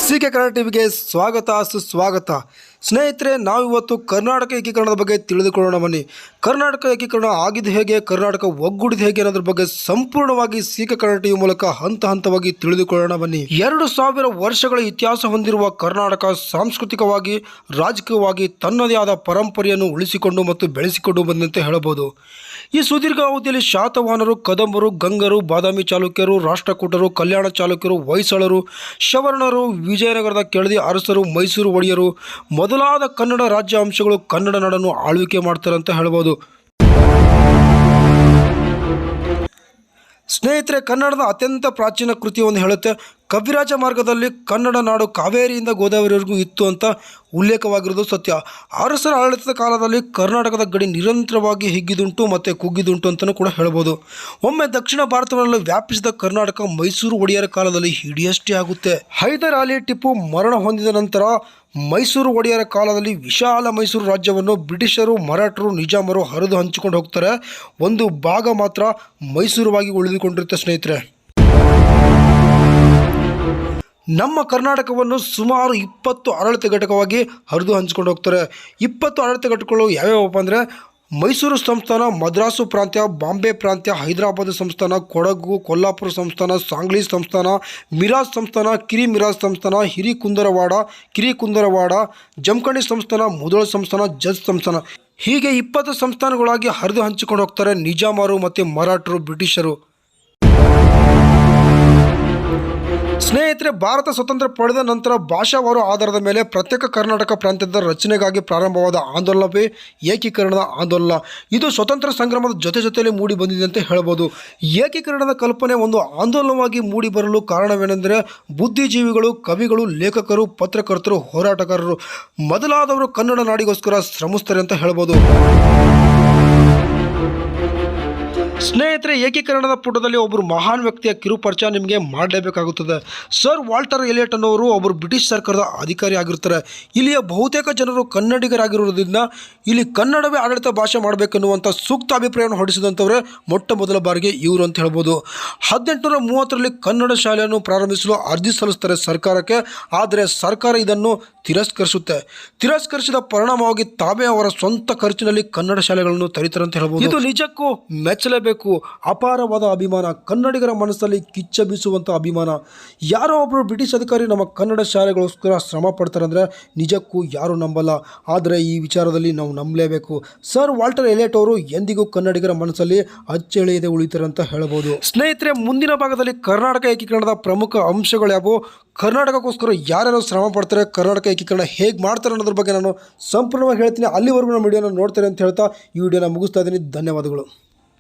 C K Kannada ಟಿವಿಗೆ ಸ್ವಾಗತ ಸುಸ್ವಾಗತ. ಸ್ನೇಹಿತರೆ, ನಾವಿವತ್ತು ಕರ್ನಾಟಕ ಏಕೀಕರಣದ ಬಗ್ಗೆ ತಿಳಿದುಕೊಳ್ಳೋಣ ಬನ್ನಿ. ಕರ್ನಾಟಕ ಏಕೀಕರಣ ಆಗಿದ್ದು ಹೇಗೆ, ಕರ್ನಾಟಕ ಒಗ್ಗೂಡಿದ ಹೇಗೆ ಅನ್ನೋದ್ರ ಬಗ್ಗೆ ಸಂಪೂರ್ಣವಾಗಿ ಸಿಕೆ ಕನ್ನಡ ಟಿವಿ ಮೂಲಕ ಹಂತ ಹಂತವಾಗಿ ತಿಳಿದುಕೊಳ್ಳೋಣ ಬನ್ನಿ. 2000 ವರ್ಷಗಳ ಇತಿಹಾಸ ಹೊಂದಿರುವ ಕರ್ನಾಟಕ ಸಾಂಸ್ಕೃತಿಕವಾಗಿ, ರಾಜಕೀಯವಾಗಿ ತನ್ನದೇ ಆದ ಪರಂಪರೆಯನ್ನು ಉಳಿಸಿಕೊಂಡು ಮತ್ತು ಬೆಳೆಸಿಕೊಂಡು ಬಂದಂತೆ ಹೇಳಬಹುದು. ಈ ಸುದೀರ್ಘ ಅವಧಿಯಲ್ಲಿ ಶಾತವಾಹನರು, ಕದಂಬರು, ಗಂಗರು, ಬಾದಾಮಿ ಚಾಲುಕ್ಯರು, ರಾಷ್ಟ್ರಕೂಟರು, ಕಲ್ಯಾಣ ಚಾಲುಕ್ಯರು, ಹೊಯ್ಸಳರು, ಶವರ್ಣರು, ವಿಜಯನಗರದ ಕೆಳದಿ ಅರಸರು, ಮೈಸೂರು ಒಡೆಯರು ಮೊದಲಾದ ಕನ್ನಡ ರಾಜ್ಯ ಅಂಶಗಳು ಕನ್ನಡ ನಾಡನ್ನು ಆಳ್ವಿಕೆ ಮಾಡ್ತಾರೆ ಅಂತ ಹೇಳ್ಬೋದು. ಸ್ನೇಹಿತರೆ, ಕನ್ನಡದ ಅತ್ಯಂತ ಪ್ರಾಚೀನ ಕೃತಿಯೊಂದು ಹೇಳುತ್ತೆ, ಕವಿರಾಜ ಮಾರ್ಗದಲ್ಲಿ ಕನ್ನಡ ನಾಡು ಕಾವೇರಿಯಿಂದ ಗೋದಾವರಿವರೆಗೂ ಇತ್ತು ಅಂತ ಉಲ್ಲೇಖವಾಗಿರೋದು ಸತ್ಯ. ಅರಸರ ಆಡಳಿತದ ಕಾಲದಲ್ಲಿ ಕರ್ನಾಟಕದ ಗಡಿ ನಿರಂತರವಾಗಿ ಹಿಗ್ಗಿದುಂಟು ಮತ್ತು ಕುಗ್ಗಿದುಂಟು ಅಂತಲೂ ಕೂಡ ಹೇಳ್ಬೋದು. ಒಮ್ಮೆ ದಕ್ಷಿಣ ಭಾರತವನ್ನು ವ್ಯಾಪಿಸಿದ ಕರ್ನಾಟಕ ಮೈಸೂರು ಒಡೆಯರ ಕಾಲದಲ್ಲಿ ಹಿಡಿಯಷ್ಟೇ ಆಗುತ್ತೆ. ಹೈದರ್ ಅಲಿ ಟಿಪ್ಪು ಮರಣ ಹೊಂದಿದ ನಂತರ ಮೈಸೂರು ಒಡೆಯರ ಕಾಲದಲ್ಲಿ ವಿಶಾಲ ಮೈಸೂರು ರಾಜ್ಯವನ್ನು ಬ್ರಿಟಿಷರು, ಮರಾಠರು, ನಿಜಾಮರು ಹರಿದು ಹಂಚಿಕೊಂಡು ಹೋಗ್ತಾರೆ. ಒಂದು ಭಾಗ ಮಾತ್ರ ಮೈಸೂರುವಾಗಿ ಉಳಿದುಕೊಂಡಿರುತ್ತೆ. ಸ್ನೇಹಿತರೆ, ನಮ್ಮ ಕರ್ನಾಟಕವನ್ನು ಸುಮಾರು 20 ಆಡಳಿತ ಘಟಕವಾಗಿ ಹರಿದು ಹಂಚಿಕೊಂಡು ಹೋಗ್ತಾರೆ. 20 ಆಡಳಿತ ಘಟಕಗಳು ಯಾವ್ಯಾವಪ್ಪ ಅಂದರೆ ಮೈಸೂರು ಸಂಸ್ಥಾನ, ಮದ್ರಾಸು ಪ್ರಾಂತ್ಯ, ಬಾಂಬೆ ಪ್ರಾಂತ್ಯ, ಹೈದರಾಬಾದ್ ಸಂಸ್ಥಾನ, ಕೊಡಗು, ಕೊಲ್ಲಾಪುರ ಸಂಸ್ಥಾನ, ಸಾಂಗ್ಲಿ ಸಂಸ್ಥಾನ, ಮಿರಾಜ್ ಸಂಸ್ಥಾನ, ಕಿರಿ ಮಿರಾಜ್ ಸಂಸ್ಥಾನ, ಕಿರಿ ಕುಂದರವಾಡ, ಜಮಖಂಡಿ ಸಂಸ್ಥಾನ, ಮುಧೋಳ ಸಂಸ್ಥಾನ, ಜಜ್ ಸಂಸ್ಥಾನ. ಹೀಗೆ 20 ಸಂಸ್ಥಾನಗಳಾಗಿ ಹರಿದು ಹಂಚಿಕೊಂಡು ಹೋಗ್ತಾರೆ ನಿಜಾಮರು ಮತ್ತು ಮರಾಠರು, ಬ್ರಿಟಿಷರು. ಸ್ನೇಹಿತರೆ, ಭಾರತ ಸ್ವತಂತ್ರ ಪಡೆದ ನಂತರ ಭಾಷಾವಾರು ಆಧಾರದ ಮೇಲೆ ಪ್ರತ್ಯೇಕ ಕರ್ನಾಟಕ ಪ್ರಾಂತ್ಯದ ರಚನೆಗಾಗಿ ಪ್ರಾರಂಭವಾದ ಆಂದೋಲನವೇ ಏಕೀಕರಣದ ಆಂದೋಲನ. ಇದು ಸ್ವತಂತ್ರ ಸಂಗ್ರಾಮದ ಜೊತೆಯಲ್ಲಿ ಮೂಡಿ ಬಂದಿದೆ ಅಂತ ಹೇಳ್ಬೋದು. ಏಕೀಕರಣದ ಕಲ್ಪನೆ ಒಂದು ಆಂದೋಲನವಾಗಿ ಮೂಡಿ ಬರಲು ಕಾರಣವೇನೆಂದರೆ ಬುದ್ಧಿಜೀವಿಗಳು, ಕವಿಗಳು, ಲೇಖಕರು, ಪತ್ರಕರ್ತರು, ಹೋರಾಟಗಾರರು ಮೊದಲಾದವರು ಕನ್ನಡ ನಾಡಿಗೋಸ್ಕರ ಶ್ರಮಿಸ್ತಾರೆ ಅಂತ ಹೇಳ್ಬೋದು. ಸ್ನೇಹಿತರೆ, ಏಕೀಕರಣದ ಪುಟದಲ್ಲಿ ಒಬ್ಬರು ಮಹಾನ್ ವ್ಯಕ್ತಿಯ ಕಿರುಪರಿಚಯ ನಿಮಗೆ ಮಾಡಲೇಬೇಕಾಗುತ್ತದೆ. ಸರ್ ವಾಲ್ಟರ್ ಎಲಿಯಟ್ ಅನ್ನೋರು ಒಬ್ಬರು ಬ್ರಿಟಿಷ್ ಸರ್ಕಾರದ ಅಧಿಕಾರಿ ಆಗಿರ್ತಾರೆ. ಇಲ್ಲಿಯ ಬಹುತೇಕ ಜನರು ಕನ್ನಡಿಗರಾಗಿರುವುದರಿಂದ ಇಲ್ಲಿ ಕನ್ನಡವೇ ಆಡಳಿತ ಭಾಷೆ ಮಾಡಬೇಕೆನ್ನುವಂಥ ಸೂಕ್ತ ಅಭಿಪ್ರಾಯವನ್ನು ಹೊರಡಿಸಿದಂಥವರೇ ಮೊಟ್ಟ ಮೊದಲ ಬಾರಿಗೆ ಇವರು ಅಂತ ಹೇಳ್ಬೋದು. 1830ರಲ್ಲಿ ಕನ್ನಡ ಶಾಲೆಯನ್ನು ಪ್ರಾರಂಭಿಸಲು ಅರ್ಜಿ ಸಲ್ಲಿಸ್ತಾರೆ ಸರ್ಕಾರಕ್ಕೆ. ಆದರೆ ಸರ್ಕಾರ ಇದನ್ನು ತಿರಸ್ಕರಿಸಿದ ಪರಿಣಾಮವಾಗಿ ತಾವೇ ಅವರ ಸ್ವಂತ ಖರ್ಚಿನಲ್ಲಿ ಕನ್ನಡ ಶಾಲೆಗಳನ್ನು ತೆರೀತಾರೆ ಅಂತ ಹೇಳ್ಬೋದು. ಇದು ನಿಜಕ್ಕೂ ಮೆಚ್ಚಲೇಬೇಕು. ಅಪಾರವಾದ ಅಭಿಮಾನ, ಕನ್ನಡಿಗರ ಮನಸ್ಸಲ್ಲಿ ಕಿಚ್ಚ ಬೀಸುವಂಥ ಅಭಿಮಾನ. ಯಾರೋ ಒಬ್ಬರು ಬ್ರಿಟಿಷ್ ಅಧಿಕಾರಿ ನಮ್ಮ ಕನ್ನಡ ಶಾಲೆಗೋಸ್ಕರ ಶ್ರಮ ಪಡ್ತಾರೆ ಅಂದರೆ ನಿಜಕ್ಕೂ ಯಾರೂ ನಂಬಲ್ಲ. ಆದರೆ ಈ ವಿಚಾರದಲ್ಲಿ ನಾವು ನಂಬಲೇಬೇಕು. ಸರ್ ವಾಲ್ಟರ್ ಎಲಿಯಟ್ ಅವರು ಎಂದಿಗೂ ಕನ್ನಡಿಗರ ಮನಸ್ಸಲ್ಲಿ ಅಚ್ಚಳಿಯದೆ ಉಳಿತಾರೆ ಅಂತ ಹೇಳ್ಬೋದು. ಸ್ನೇಹಿತರೆ, ಮುಂದಿನ ಭಾಗದಲ್ಲಿ ಕರ್ನಾಟಕ ಏಕೀಕರಣದ ಪ್ರಮುಖ ಅಂಶಗಳು ಯಾವುವು, ಕರ್ನಾಟಕಕ್ಕೋಸ್ಕರ ಯಾರ್ಯಾರು ಶ್ರಮ ಪಡ್ತಾರೆ, ಕರ್ನಾಟಕ ಏಕೀಕರಣ ಹೇಗೆ ಮಾಡ್ತಾರೆ ಅನ್ನೋದ್ರ ಬಗ್ಗೆ ನಾನು ಸಂಪೂರ್ಣವಾಗಿ ಹೇಳ್ತೀನಿ. ಅಲ್ಲಿವರೆಗೂ ನಮ್ಮ ವಿಡಿಯೋನ ನೋಡ್ತಾರೆ ಅಂತ ಹೇಳ್ತಾ ಈ ವಿಡಿಯೋನ ಮುಗಿಸ್ತಾ ಇದ್ದೀನಿ. ಧನ್ಯವಾದಗಳು.